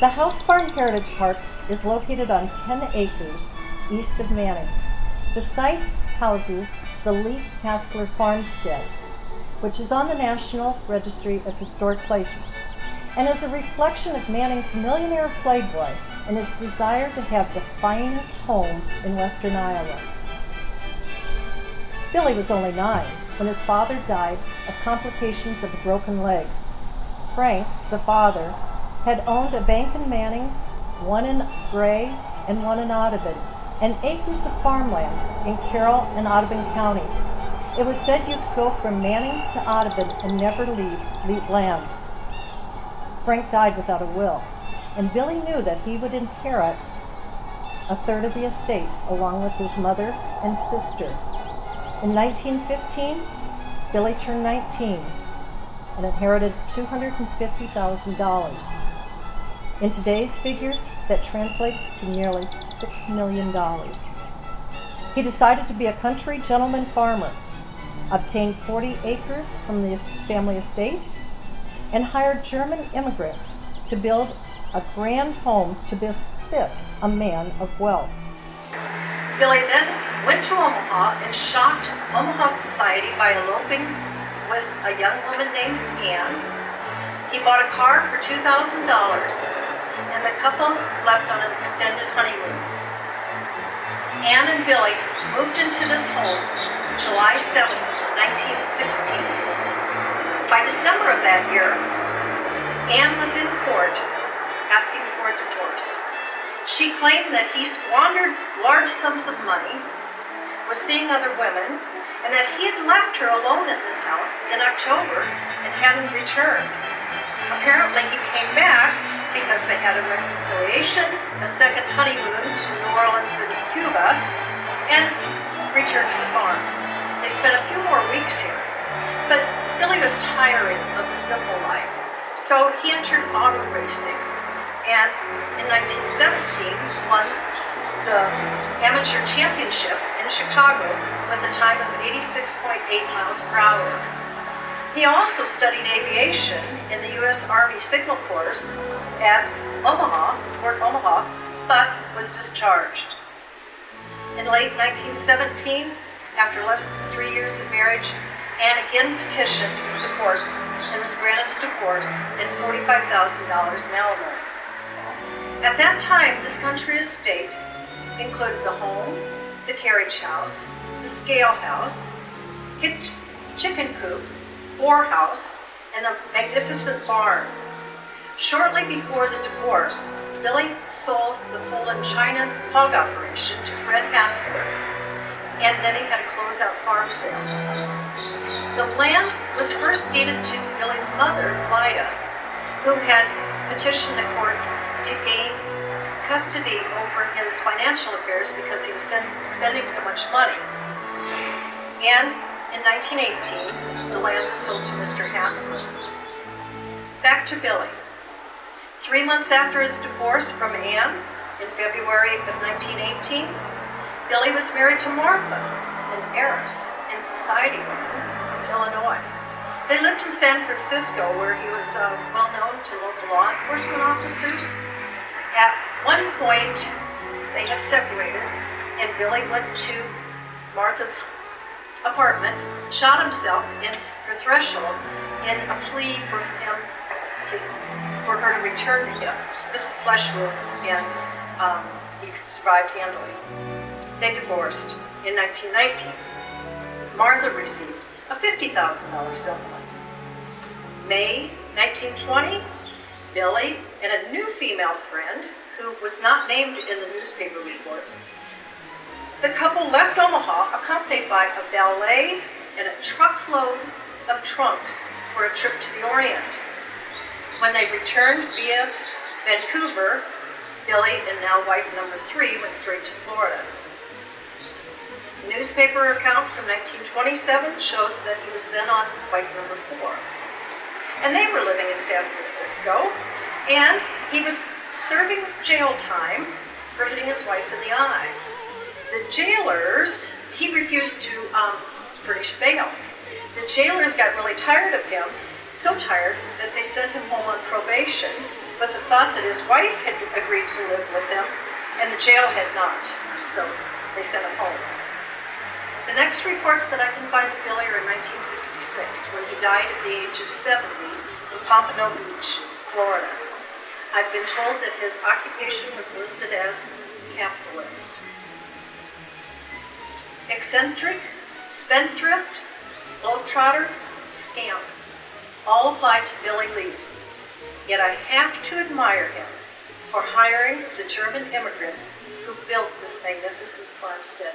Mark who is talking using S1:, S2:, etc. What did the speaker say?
S1: The Hausbarn Heritage Park is located on 10 acres east of Manning. The site houses the Leet and Farmstead, which is on the National Registry of Historic Places, and is a reflection of Manning's millionaire playboy and his desire to have the finest home in western Iowa. Billy was only 9 when his father died of complications of a broken leg. Frank, the father, had owned a bank in Manning, one in Gray, and one in Audubon, and acres of farmland in Carroll and Audubon counties. It was said you could go from Manning to Audubon and never leave Leet land. Frank died without a will, and Billy knew that he would inherit a third of the estate along with his mother and sister. In 1915, Billy turned 19 and inherited $250,000. In today's figures, that translates to nearly $6 million. He decided to be a country gentleman farmer, obtained 40 acres from the family estate, and hired German immigrants to build a grand home to befit a man of wealth. Billy then went to Omaha and shocked Omaha society by eloping with a young woman named Anne. He bought a car for $2,000, and the couple left on an extended honeymoon. Anne and Billy moved into this home July 7, 1916. By December of that year, Anne was in court asking for a divorce. She claimed that he squandered large sums of money, was seeing other women, and that he had left her alone in this house in October and hadn't returned. Apparently he came back because they had a reconciliation, a second honeymoon to New Orleans and Cuba, and returned to the farm. They spent a few more weeks here, but Billy was tiring of the simple life, so he entered auto racing, and in 1917 won the amateur championship in Chicago with a time of 86.8 miles per hour. He also studied aviation in the U.S. Army Signal Corps at Fort Omaha, but was discharged. In late 1917, after less than 3 years of marriage, Anne again petitioned the courts and was granted a divorce and $45,000 in alimony. At that time, this country estate included the home, the carriage house, the scale house, chicken coop, boar house, and a magnificent barn. Shortly before the divorce, Billy sold the Poland China hog operation to Fred Hassler, and then he had a closeout farm sale. The land was first deeded to Billy's mother, Lyda, who had petitioned the courts to gain custody over his financial affairs because he was spending so much money. And in 1918, the land was sold to Mr. Hassler. Back to Billy. 3 months after his divorce from Anne, in February of 1918, Billy was married to Martha, an heiress and society woman from Illinois. They lived in San Francisco, where he was well known to local law enforcement officers. At one point, they had separated, and Billy went to Martha's apartment, shot himself in her threshold in a plea for her to return to him. This was flesh wound, and he survived handily. They divorced in 1919. Martha received a $50,000 settlement. May 1920, Billy and a new female friend, who was not named in the newspaper reports, the couple left Omaha accompanied by a valet and a truckload of trunks for a trip to the Orient. When they returned via Vancouver, Billy and now wife number 3 went straight to Florida. The newspaper account from 1927 shows that he was then on wife number 4. And they were living in San Francisco, and he was serving jail time for hitting his wife in the eye. The jailers, he refused to furnish bail. The jailers got really tired of him, so tired that they sent him home on probation with the thought that his wife had agreed to live with him and the jail had not, so they sent him home. The next reports that I can find of Billy are in 1966, when he died at the age of 70 in Pompano Beach, Florida. I've been told that his occupation was listed as capitalist. Eccentric, spendthrift, globetrotter, scamp, all apply to Billy Leet. Yet I have to admire him for hiring the German immigrants who built this magnificent farmstead.